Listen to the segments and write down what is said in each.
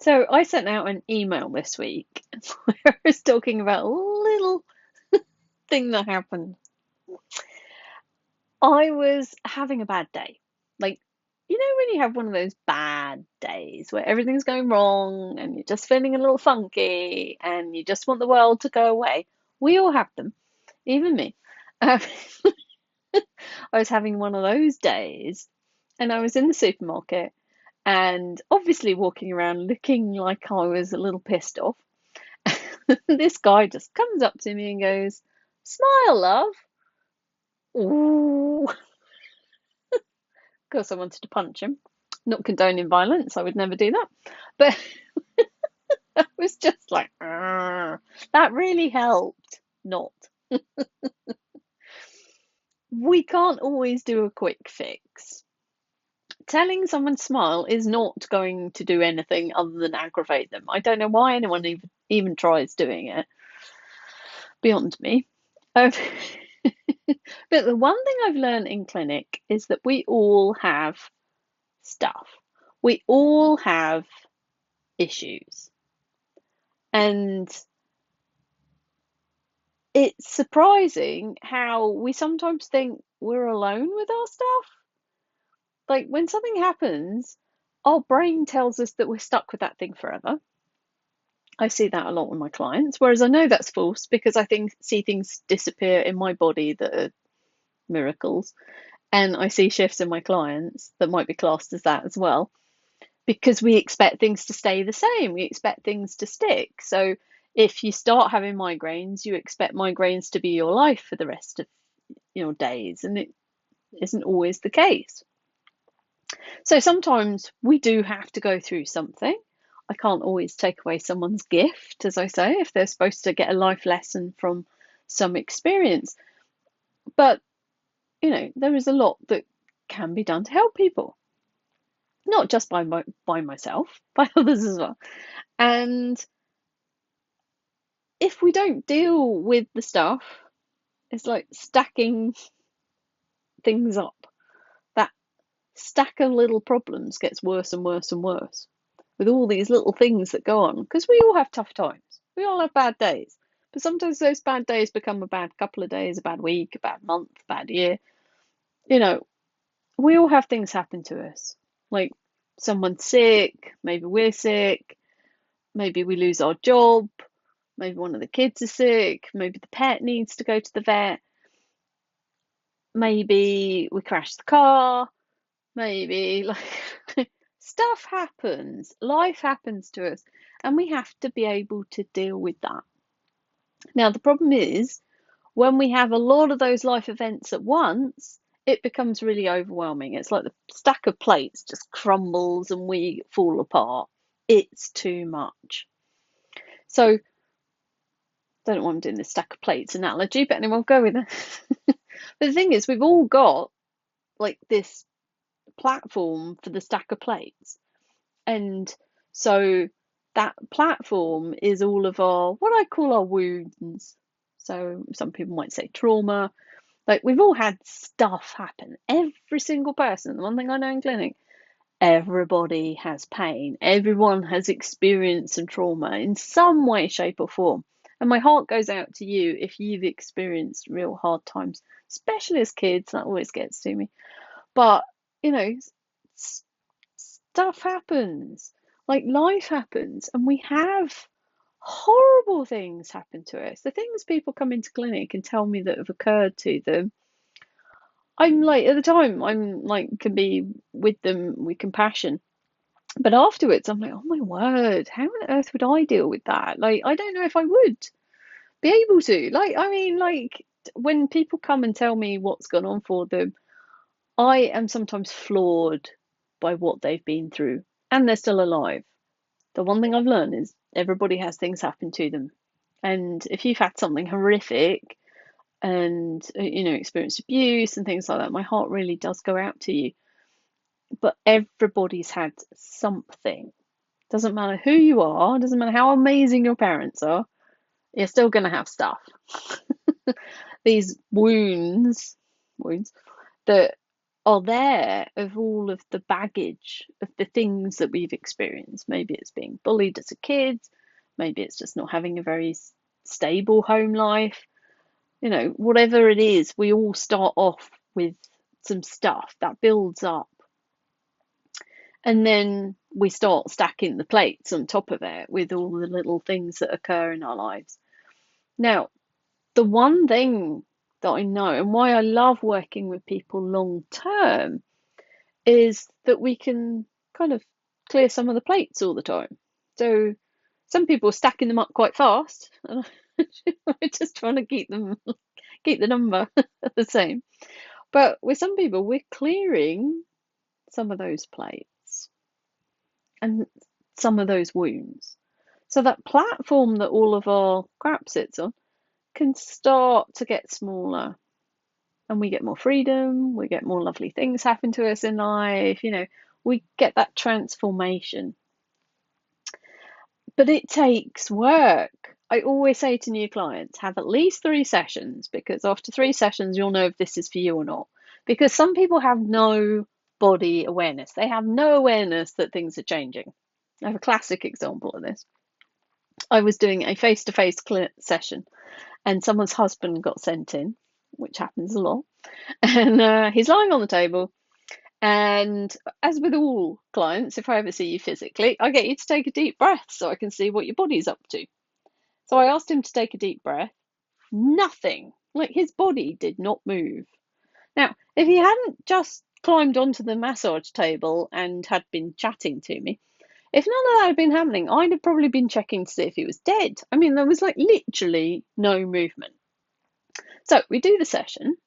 So I sent out an email this week where I was talking about a little thing that happened. I was having a bad day. Like, when you have one of those bad days where everything's going wrong and you're just feeling a little funky and you just want the world to go away. We all have them, even me. Um, I was having one of those days and I was in the supermarket and obviously walking around looking like I was a little pissed off. This guy just comes up to me and goes, "Smile, love." Ooh, of course, I wanted to punch him. Not condoning violence, I would never do that. But I was just like, "Arr." That really helped. Not. We can't always do a quick fix. Telling someone to smile is not going to do anything other than aggravate them. I don't know why anyone even tries doing it. Beyond me. Um, but the one thing I've learned in clinic is that we all have stuff. We all have issues. And it's surprising how we sometimes think we're alone with our stuff. Like when something happens, our brain tells us that we're stuck with that thing forever. I see that a lot with my clients, whereas I know that's false because I see things disappear in my body that are miracles. And I see shifts in my clients that might be classed as that as well, because we expect things to stay the same. We expect things to stick. So if you start having migraines, you expect migraines to be your life for the rest of your days, and it isn't always the case. So sometimes we do have to go through something. I can't always take away someone's gift, as I say, if they're supposed to get a life lesson from some experience. But, there is a lot that can be done to help people, not just by myself, by others as well. And if we don't deal with the stuff, it's like stacking things up. That stack of little problems gets worse and worse and worse with all these little things that go on, because we all have tough times. We all have bad days. But sometimes those bad days become a bad couple of days, a bad week, a bad month, a bad year. You know, we all have things happen to us. Like someone's sick, maybe we're sick, maybe we lose our job, maybe one of the kids is sick, maybe the pet needs to go to the vet, maybe we crash the car, maybe like stuff happens, life happens to us, and we have to be able to deal with that. Now, the problem is when we have a lot of those life events at once, it becomes really overwhelming. It's like the stack of plates just crumbles and we fall apart. It's too much. So, don't know why I'm doing the stack of plates analogy, but anyway, I'll go with it. But the thing is, we've all got like this platform for the stack of plates. And so that platform is all of our, what I call our wounds. So some people might say trauma. Like we've all had stuff happen. Every single person, the one thing I know in clinic, everybody has pain. Everyone has experienced some trauma in some way, shape, or form. And my heart goes out to you if you've experienced real hard times, especially as kids. That always gets to me. But, you know, stuff happens, like life happens, and we have horrible things happen to us. The things people come into clinic and tell me that have occurred to them, I'm like, at the time, I'm like, can be with them with compassion. But afterwards, I'm like, oh my word, how on earth would I deal with that? Like, I don't know if I would be able to. Like, I mean, like, when people come and tell me what's gone on for them, I am sometimes floored by what they've been through, and they're still alive. The one thing I've learned is everybody has things happen to them. And if you've had something horrific and, experienced abuse and things like that, my heart really does go out to you. But everybody's had something. Doesn't matter who you are, doesn't matter how amazing your parents are, you're still going to have stuff. These wounds that are there of all of the baggage of the things that we've experienced. Maybe it's being bullied as a kid, maybe it's just not having a very stable home life. Whatever it is, we all start off with some stuff that builds up. And then we start stacking the plates on top of it with all the little things that occur in our lives. Now, the one thing that I know and why I love working with people long term is that we can kind of clear some of the plates all the time. So some people are stacking them up quite fast, and we're just trying to keep the number the same. But with some people, we're clearing some of those plates and some of those wounds. So that platform that all of our crap sits on can start to get smaller, and we get more freedom, we get more lovely things happen to us in life, we get that transformation. But it takes work. I always say to new clients, have at least 3 sessions, because after 3 sessions, you'll know if this is for you or not. Because some people have no body awareness. They have no awareness that things are changing. I have a classic example of this. I was doing a face-to-face session, and someone's husband got sent in, which happens a lot. And he's lying on the table. And as with all clients, if I ever see you physically, I get you to take a deep breath so I can see what your body's up to. So I asked him to take a deep breath. Nothing. Like, his body did not move. Now, if he hadn't just climbed onto the massage table and had been chatting to me, if none of that had been happening, I'd have probably been checking to see if he was dead. I mean, there was like literally no movement. So we do the session.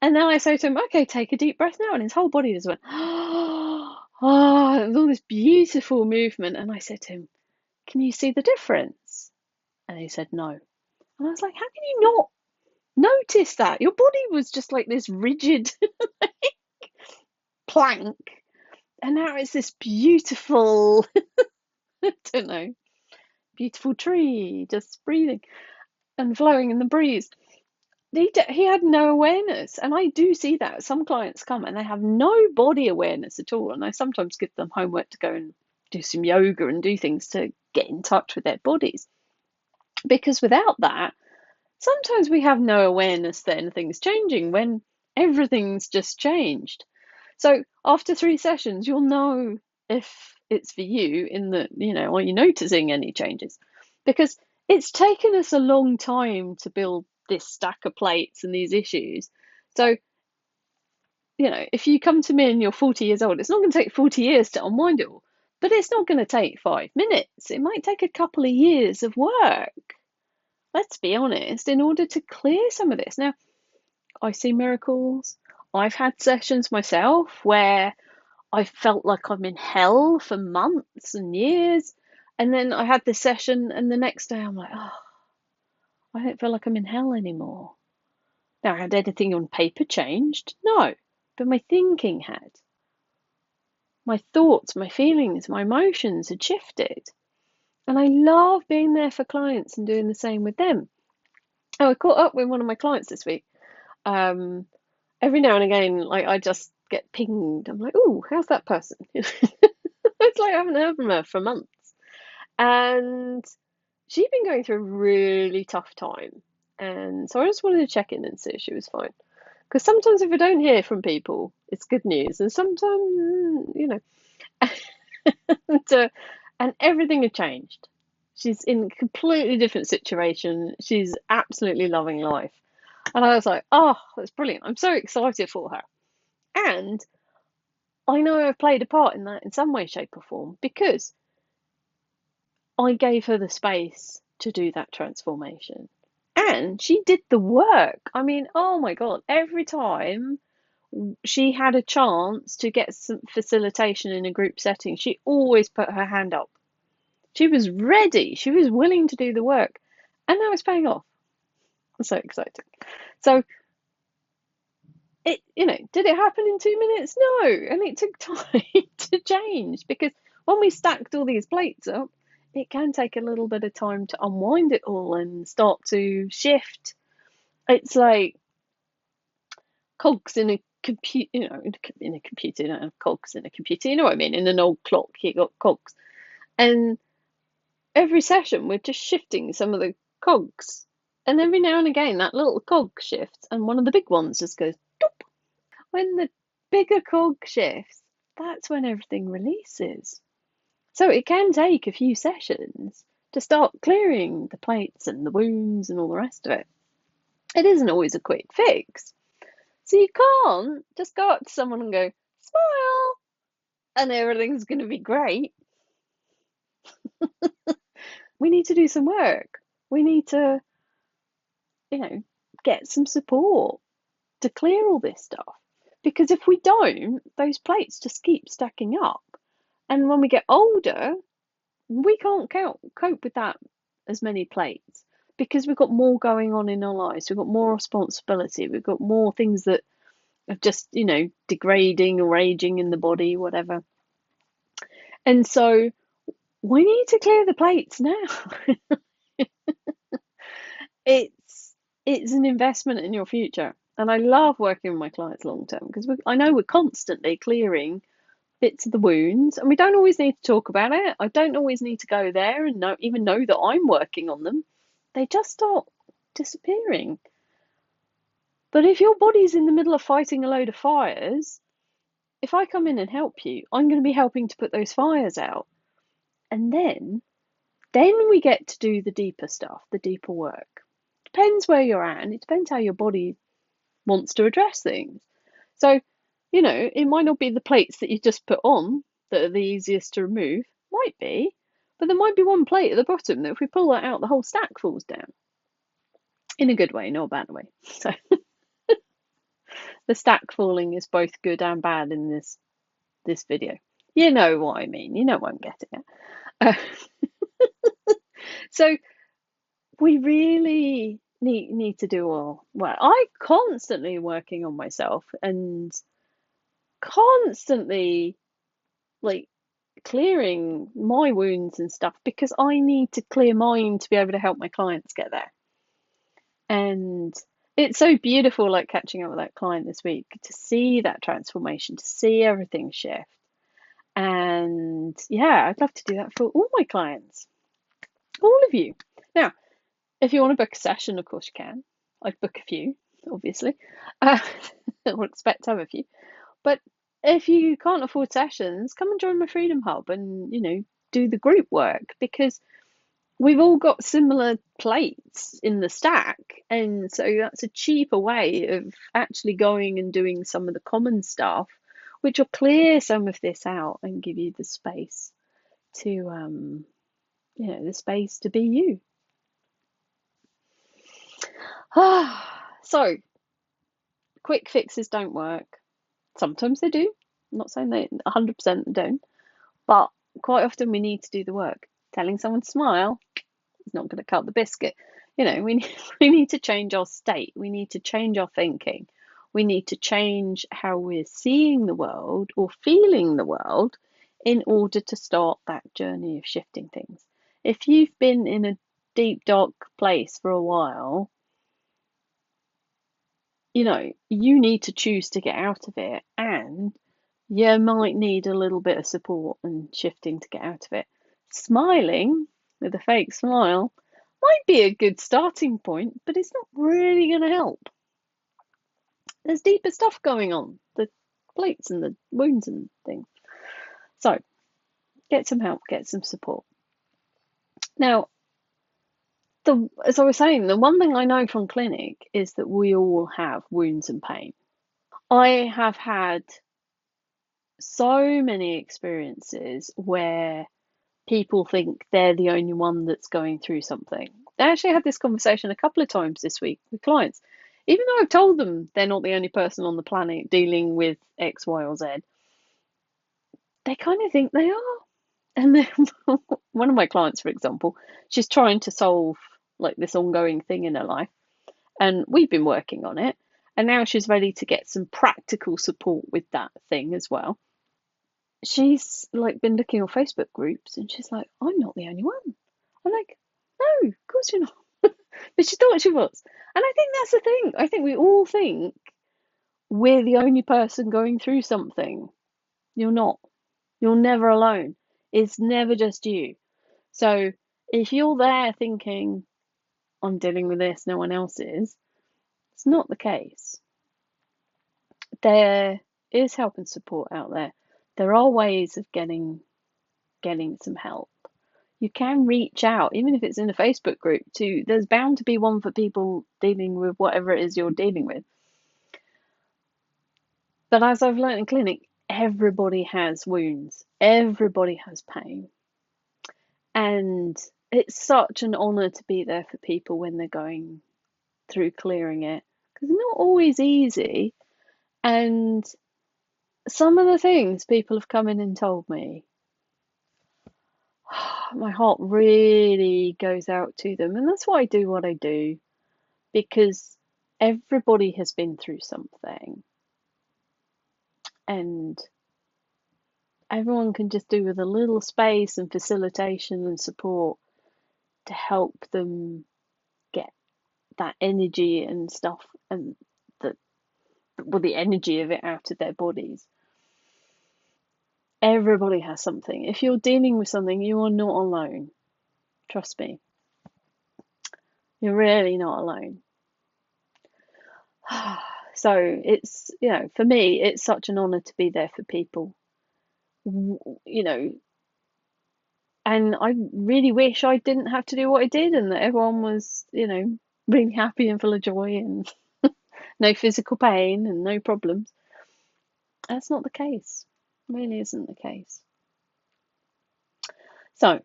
And then I say to him, okay, take a deep breath now. And his whole body just went, oh, all this beautiful movement. And I said to him, can you see the difference? And he said, no. And I was like, how can you not notice that? Your body was just like this rigid plank. And now it's this beautiful, I don't know, beautiful tree just breathing and flowing in the breeze. He had no awareness, and I do see that. Some clients come and they have no body awareness at all, and I sometimes give them homework to go and do some yoga and do things to get in touch with their bodies, because without that, sometimes we have no awareness that anything's changing when everything's just changed. So after 3 sessions, you'll know if it's for you, in that, are you noticing any changes? Because it's taken us a long time to build this stack of plates and these issues. So, if you come to me and you're 40 years old, it's not going to take 40 years to unwind it all, but it's not going to take 5 minutes. It might take a couple of years of work, let's be honest, in order to clear some of this. Now, I see miracles. I've had sessions myself where I felt like I'm in hell for months and years. And then I had this session, and the next day I'm like, oh, I don't feel like I'm in hell anymore. Now, had anything on paper changed? No, but my thinking had. My thoughts, my feelings, my emotions had shifted. And I love being there for clients and doing the same with them. Oh, I caught up with one of my clients this week. Every now and again, like, I just get pinged. I'm like, oh, how's that person? It's like I haven't heard from her for months. And she'd been going through a really tough time. And so I just wanted to check in and see if she was fine. Because sometimes if I don't hear from people, it's good news. And sometimes, and everything had changed. She's in a completely different situation. She's absolutely loving life. And I was like, oh, that's brilliant. I'm so excited for her. And I know I've played a part in that in some way, shape, or form, because I gave her the space to do that transformation. And she did the work. I mean, oh my God, every time she had a chance to get some facilitation in a group setting, she always put her hand up. She was ready. She was willing to do the work. And now it's paying off. It's so exciting. So, did it happen in 2 minutes? No. And it took time to change, because when we stacked all these plates up, it can take a little bit of time to unwind it all and start to shift. It's like cogs in a compute, in a computer, you don't have cogs in a computer, you know what I mean? In an old clock, you got cogs. And every session, we're just shifting some of the cogs. And every now and again, that little cog shifts, and one of the big ones just goes, doop. When the bigger cog shifts, that's when everything releases. So it can take a few sessions to start clearing the plates and the wounds and all the rest of it. It isn't always a quick fix. So you can't just go up to someone and go, smile, and everything's going to be great. We need to do some work. We need to, get some support to clear all this stuff. Because if we don't, those plates just keep stacking up. And when we get older, we can't cope with that as many plates because we've got more going on in our lives. We've got more responsibility. We've got more things that are just, degrading or aging in the body, whatever. And so we need to clear the plates now. It's an investment in your future. And I love working with my clients long term because I know we're constantly clearing bits of the wounds, and we don't always need to talk about it. I don't always need to go there and even know that I'm working on them. They just start disappearing. But if your body's in the middle of fighting a load of fires, if I come in and help you, I'm going to be helping to put those fires out. And then we get to do the deeper stuff, the deeper work. Depends where you're at, and it depends how your body wants to address things. So, it might not be the plates that you just put on that are the easiest to remove. Might be, but there might be one plate at the bottom that if we pull that out, the whole stack falls down. In a good way, not a bad way. So the stack falling is both good and bad in this video. You know what I mean. You know what I'm getting at. So we really need to do all. Well, I'm constantly working on myself and constantly clearing my wounds and stuff because I need to clear mine to be able to help my clients get there. And it's so beautiful, catching up with that client this week, to see that transformation, to see everything shift. And yeah, I'd love to do that for all my clients, all of you. Now, if you want to book a session, of course you can. I'd book a few, obviously. Or expect to have a few. But if you can't afford sessions, come and join my Freedom Hub and, do the group work, because we've all got similar plates in the stack. And so that's a cheaper way of actually going and doing some of the common stuff, which will clear some of this out and give you the space to, the space to be you. So, quick fixes don't work. Sometimes they do. I'm not saying they 100% don't, but quite often we need to do the work. Telling someone to smile is not going to cut the biscuit. We need to change our state. We need to change our thinking. We need to change how we're seeing the world or feeling the world in order to start that journey of shifting things. If you've been in a deep, dark place for a while, you need to choose to get out of it, and you might need a little bit of support and shifting to get out of it. Smiling with a fake smile might be a good starting point, but it's not really going to help. There's deeper stuff going on, the plates and the wounds and things. So get some help, get some support. Now, as I was saying, the one thing I know from clinic is that we all have wounds and pain. I have had so many experiences where people think they're the only one that's going through something. I actually had this conversation a couple of times this week with clients. Even though I've told them they're not the only person on the planet dealing with X, Y, or Z, they kind of think they are. And then one of my clients, for example, she's trying to solve this ongoing thing in her life, and we've been working on it, and now she's ready to get some practical support with that thing as well. She's been looking on Facebook groups, and she's like, I'm not the only one. I'm like, no, of course you're not. But she thought she was. And I think that's the thing. I think we all think we're the only person going through something. You're not. You're never alone. It's never just you. So if you're there thinking, I'm dealing with this, no one else is, it's not the case. There is help and support out there. There are ways of getting some help. You can reach out, even if it's in a Facebook group, there's bound to be one for people dealing with whatever it is you're dealing with. But as I've learned in clinic, everybody has wounds, everybody has pain. And it's such an honour to be there for people when they're going through clearing it, because it's not always easy. And some of the things people have come in and told me, my heart really goes out to them. And that's why I do what I do, because everybody has been through something. And everyone can just do with a little space and facilitation and support to help them get that energy and stuff, and the energy of it out of their bodies. Everybody has something. If you're dealing with something, you are not alone. Trust me. You're really not alone. So it's, for me, it's such an honour to be there for people, and I really wish I didn't have to do what I did, and that everyone was, really happy and full of joy and no physical pain and no problems. That's not the case. It really isn't the case. So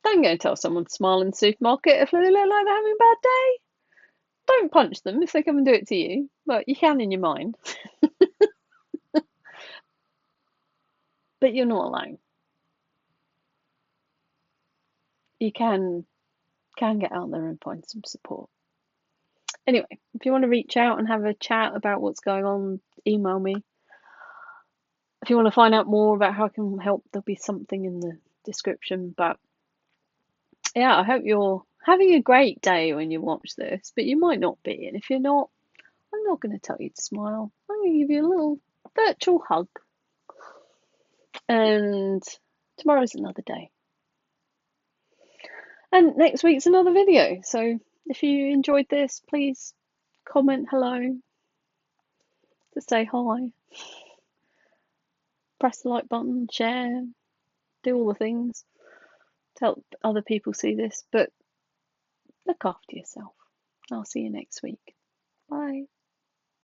don't go and tell someone to smile in the supermarket if they look like they're having a bad day. Don't punch them if they come and do it to you. Well, you can in your mind. But you're not alone. You can get out there and find some support. Anyway, if you want to reach out and have a chat about what's going on, email me. If you want to find out more about how I can help, there'll be something in the description. But yeah, I hope you're having a great day when you watch this, but you might not be. And if you're not, I'm not going to tell you to smile. I'm going to give you a little virtual hug. And tomorrow's another day. And next week's another video. So if you enjoyed this, please comment hello to say hi. Press the like button, share, do all the things to help other people see this. But look after yourself. I'll see you next week. Bye.